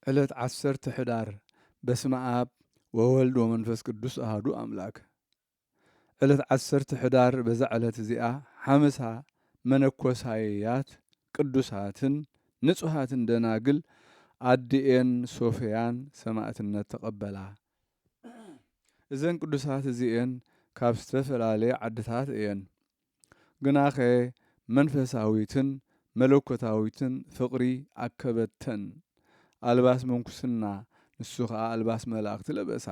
ዕለት 10 ሕዳር በስመ አብ ወወልድ ወመንፈስ ቅዱስ አሐዱ አምላክ። ዕለት 10 ሕዳር በዛ ዕለት እዚኣ ሓምሳ መነኮሳያት ቅዱሳትን ንጹሓትን ደናግል ኣዲኤን ሶፍያን ሰማዕትነት ተቐበላ። እዘን ቅዱሳት እዚአን ካብ ዝተፈላለየ ዓድታት እየን። ግናኸ መንፈሳዊትን መለኮታዊትን ፍቕሪ ኣከበተን። ኣልባስ መንኩስና ንሱ ከዓ ኣልባስ መላእኽቲ ለበሳ።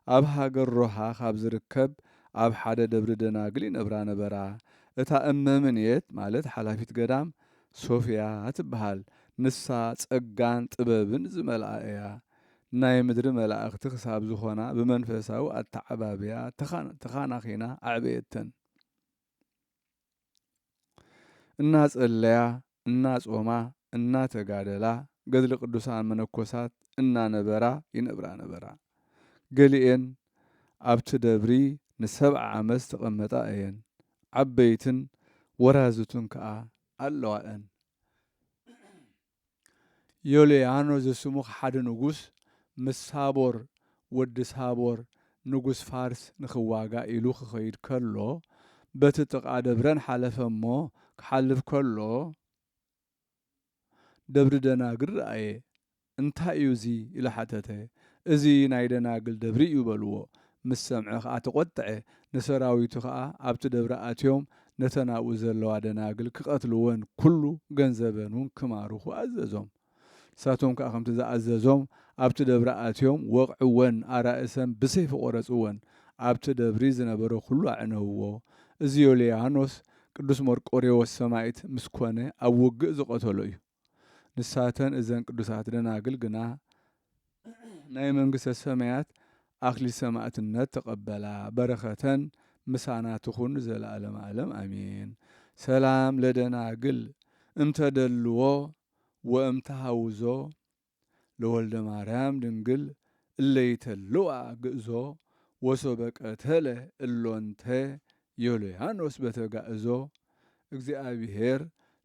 ኣብ ሃገር ሮሃ ካብ ዝርከብ ኣብ ሓደ ደብሪ ደናግል ይነብራ ነበራ። እታ እመምኔት ማለት ሓላፊት ገዳም ሶፍያ ትበሃል። ንሳ ጸጋን ጥበብን ዝመልኣ እያ። ናይ ምድሪ መላእኽቲ ክሳብ ዝኾና ብመንፈሳዊ ኣተዓባብያ ተኻናኺና ኣዕበየተን። እናጸለያ እናጾማ እናተጋደላ ገድሊ ቅዱሳን መነኮሳት እናነበራ ይነብራ ነበራ። ገሊአን ኣብቲ ደብሪ ን70 ዓመት ተቐመጣ እየን። ዓበይትን ወራዝቱን ከዓ ኣለዋአን። ዮልያኖ ዘስሙ ሓደ ንጉስ ምስ ሳቦር ወዲ ሳቦር ንጉስ ፋርስ ንኽዋጋ ኢሉ ክኸይድ ከሎ በቲ ጥቓ ደብረን ሓለፈ እሞ ክሓልፍ ከሎ ደብሪ ደናግል ረአየ። እንታይ እዩ እዚ ኢሉ ሓተተ። እዚ ናይ ደናግል ደብሪ እዩ በልዎ። ምስ ሰምዐ ከዓ ተቖጥዐ። ንሰራዊቱ ከዓ ኣብቲ ደብሪ ኣትዮም ነተን ኣብኡ ዘለዋ ደናግል ክቐትልወን ኩሉ ገንዘበን እውን ክማርኹ ኣዘዞም። ንሳቶም ከዓ ከምቲ ዝኣዘዞም ኣብቲ ደብሪ ኣትዮም ወቕዕወን፣ ኣራእሰን ብሰይፊ ቆረፅወን። ኣብቲ ደብሪ ዝነበረ ኩሉ ኣዕነውዎ። እዚ ዮልያኖስ ቅዱስ መርቆሬዎስ ሰማዕት ምስ ኮነ ኣብ ውግእ ዝቐተሎ እዩ። ንሳተን እዘን ቅዱሳት ደናግል ግና ናይ መንግስተ ሰማያት ኣክሊል ሰማዕትነት ተቐበላ። በረኸተን ምሳና ትኹን ዘለዓለም ዓለም ኣሜን። ሰላም ለደናግል እምተደልዎ ወእምተሃውዞ ለወልደ ማርያም ድንግል እለይተልዋ ግእዞ ወሶበቀተለ እሎንተ ዮልያኖስ በተጋእዞ እግዚአብሔር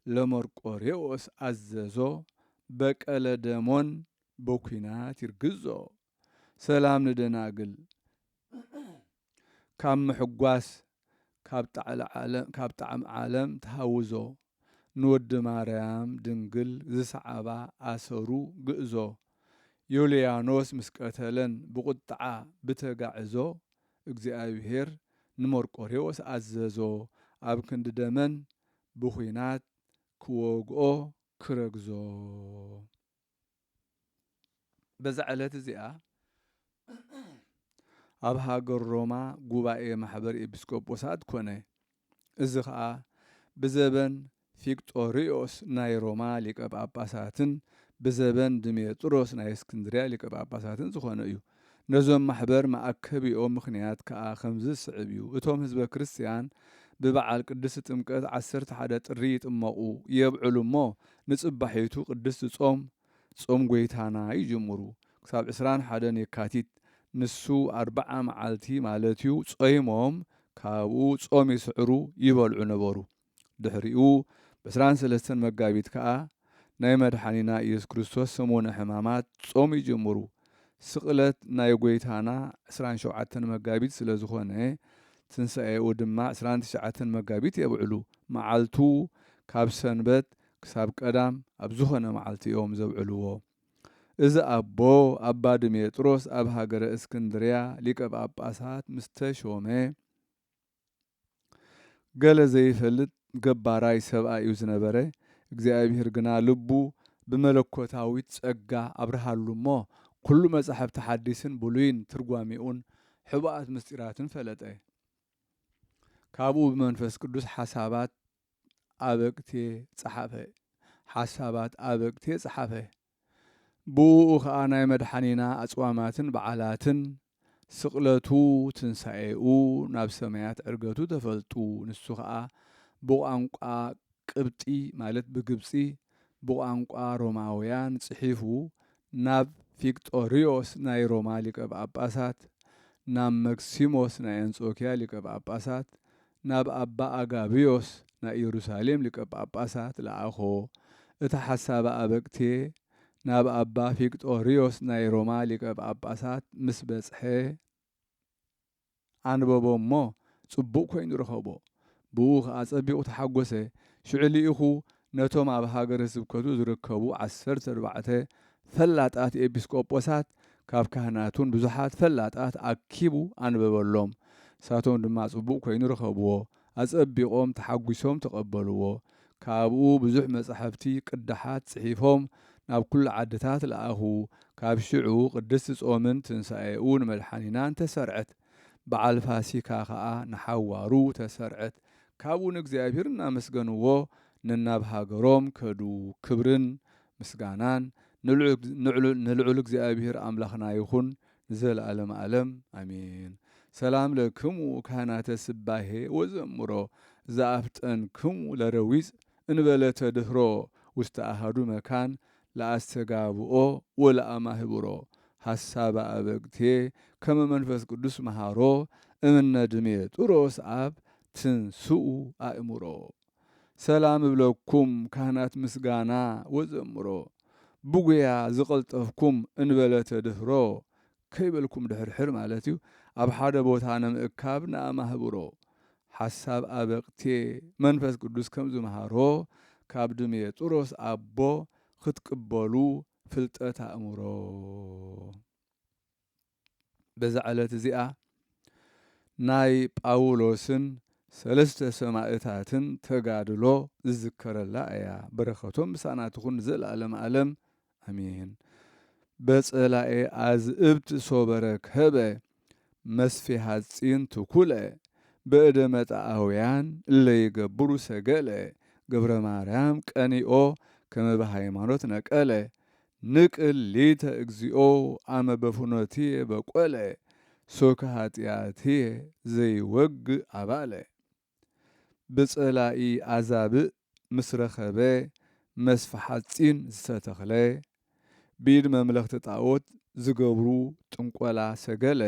ለመርቆሬዎስ አዘዞ በቀለ ደሞን በኩናት ይርግዞ። ሰላም ንደናግል ካብ ምሕጓስ ካብ ጣዕሚ ዓለም ተሃውዞ ንወዲ ማርያም ድንግል ዝሰዓባ ኣሰሩ ግእዞ። ዮልያኖስ ምስ ቀተለን ብቁጥዓ ብተጋዕዞ እግዚአብሔር ንመርቆሬዎስ ኣዘዞ ኣብ ክንዲ ደመን ብኩናት ክወግኦ ክረግዞ። በዛ ዕለት እዚኣ ኣብ ሃገር ሮማ ጉባኤ ማሕበር ኤጲስቆጶሳት ኮነ። እዚ ከዓ ብዘበን ፊቅጦሪዮስ ናይ ሮማ ሊቀ ጳጳሳትን ብዘበን ድሜጥሮስ ናይ እስክንድርያ ሊቀ ጳጳሳትን ዝኾነ እዩ። ነዞም ማሕበር ማእከቢኦም ምክንያት ከዓ ከምዚ ዝስዕብ እዩ። እቶም ህዝበ ክርስቲያን ብበዓል ቅድስቲ ጥምቀት 11 ጥሪ ይጥመቑ የብዕሉ እሞ ንጽባሒቱ ቅድስቲ ጾም ጎይታና ይጅምሩ ክሳብ 21 የካቲት ንሱ 40 መዓልቲ ማለት እዩ ጾይሞም ካብኡ ጾም ይስዕሩ ይበልዑ ነበሩ። ድሕሪኡ ብ23 መጋቢት ከዓ ናይ መድሓኒና ኢየሱስ ክርስቶስ ሰሙነ ሕማማት ጾም ይጅምሩ። ስቕለት ናይ ጎይታና 27 መጋቢት ስለ ዝኾነ ትንሣኤኡ ድማ 29 መጋቢት የብዕሉ። መዓልቱ ካብ ሰንበት ክሳብ ቀዳም ኣብ ዝኾነ መዓልቲ እዮም ዘብዕልዎ። እዚ ኣቦ ኣባ ድሜጥሮስ ኣብ ሃገረ እስክንድርያ ሊቀ ጳጳሳት ምስ ተሾመ ገለ ዘይፈልጥ ገባራይ ሰብኣይ እዩ ዝነበረ። እግዚአብሔር ግና ልቡ ብመለኮታዊት ጸጋ ኣብርሃሉ እሞ ኩሉ መጻሕፍቲ ሓዲስን ብሉይን ትርጓሚኡን ሕቡኣት ምስጢራትን ፈለጠ። ካብኡ ብመንፈስ ቅዱስ ሓሳባት ኣበቅቴ ጸሓፈ። ብኡ ከዓ ናይ መድሓኒና ኣጽዋማትን በዓላትን ስቕለቱ ትንሣኤኡ ናብ ሰማያት ዕርገቱ ተፈልጡ። ንሱ ከዓ ብቋንቋ ቅብጢ ማለት ብግብፂ ብቋንቋ ሮማውያን ጽሒፉ ናብ ፊቅጦሪዮስ ናይ ሮማ ሊቀ ጳጳሳት፣ ናብ መክሲሞስ ናይ አንጾኪያ ሊቀ ጳጳሳት፣ ናብ ኣባ ኣጋቢዮስ ናይ ኢየሩሳሌም ሊቀ ጳጳሳት ለኣኾ። እታ ሓሳብ ኣበቅቴ ናብ ኣባ ፊቅጦሪዮስ ናይ ሮማ ሊቀ ጳጳሳት ምስ በጽሐ ኣንበቦ እሞ ጽቡቕ ኮይኑ ረኸቦ። ብኡ ከዓ ጸቢቑ ተሓጐሰ። ሽዑ ኢኹ ነቶም ኣብ ሃገረ ስብከቱ ዝርከቡ 14 ፈላጣት ኤጲስቆጶሳት ካብ ካህናቱን ብዙሓት ፈላጣት ኣኪቡ ኣንበበሎም። ንሳቶም ድማ ጽቡቕ ኮይኑ ረኸብዎ። ኣጸቢቖም ተሓጒሶም ተቐበልዎ። ካብኡ ብዙሕ መጻሕፍቲ ቅዳሓት ጽሒፎም ናብ ኩሉ ዓድታት ለኣኹ። ካብ ሽዑ ቅድስቲ ጾምን ትንሣኤኡ ንመድሓኒናን ተሰርዐት። በዓል ፋሲካ ከዓ ንሓዋሩ ተሰርዐት። ካብኡ ንእግዚአብሔር እናመስገንዎ ነናብ ሃገሮም ከዱ። ክብርን ምስጋናን ንልዑል እግዚአብሔር ኣምላኽና ይኹን ንዘለዓለም ዓለም ኣሜን። ሰላም ለክሙ ካህናተ ስባሄ ወዘምሮ ዘአፍጠንክሙ ለረዊፅ እንበለ ተድህሮ ውስተ አሐዱ መካን ለአስተጋብኦ ወለአማህብሮ ሐሳበ አበግቴ ከመ መንፈስ ቅዱስ መሃሮ እምነ ድሜጥሮስ አብ ትንስኡ አእምሮ። ሰላም እብለኩም ካህናት ምስጋና ወዘምሮ ብጉያ ዝቐልጠፍኩም እንበለ ተድህሮ ከይበልኩም ድሕርሕር ማለት እዩ። ኣብ ሓደ ቦታ ንምእካብ ንኣማህብሮ ሓሳብ ኣበቕቴ መንፈስ ቅዱስ ከም ዝመሃሮ ካብ ድሜጥሮስ ኣቦ ክትቅበሉ ፍልጠት ኣእምሮ። በዛ ዕለት እዚኣ ናይ ጳውሎስን 3 ሰማዕታትን ተጋድሎ ዝዝከረላ እያ። በረኸቶም ምሳና ትኹን ዘለዓለም ዓለም ኣሜን። በጸላኤ አዝእብት ሶበረ ከበ መስፌ ሐጺን ትኩለ በእደ መጣአውያን እለይገብሩ ሰገለ ገብረ ማርያም ቀኒኦ ከመ በሃይማኖት ነቀለ ንቅል ሊተ እግዚኦ አመ በፍኖትየ በቆለ ሶከ ኃጢአትየ ዘይወግእ አባለ። ብጸላኢ አዛብእ ምስረኸበ መስፈ ሐጺን ዝተተኽለ ቢድ መምለኽቲ ጣዖት ዝገብሩ ጥንቆላ ሰገለ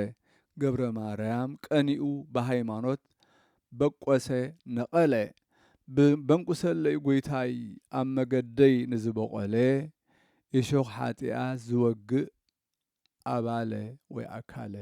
ገብረ ማርያም ቀኒኡ በሃይማኖት በቆሰ ነቐለ በንቁሰለይ ጎይታይ ኣብ መገደይ ንዝበቆለ የሾኽ ኃጢአት ዝወግእ ኣባለ ወይ ኣካለ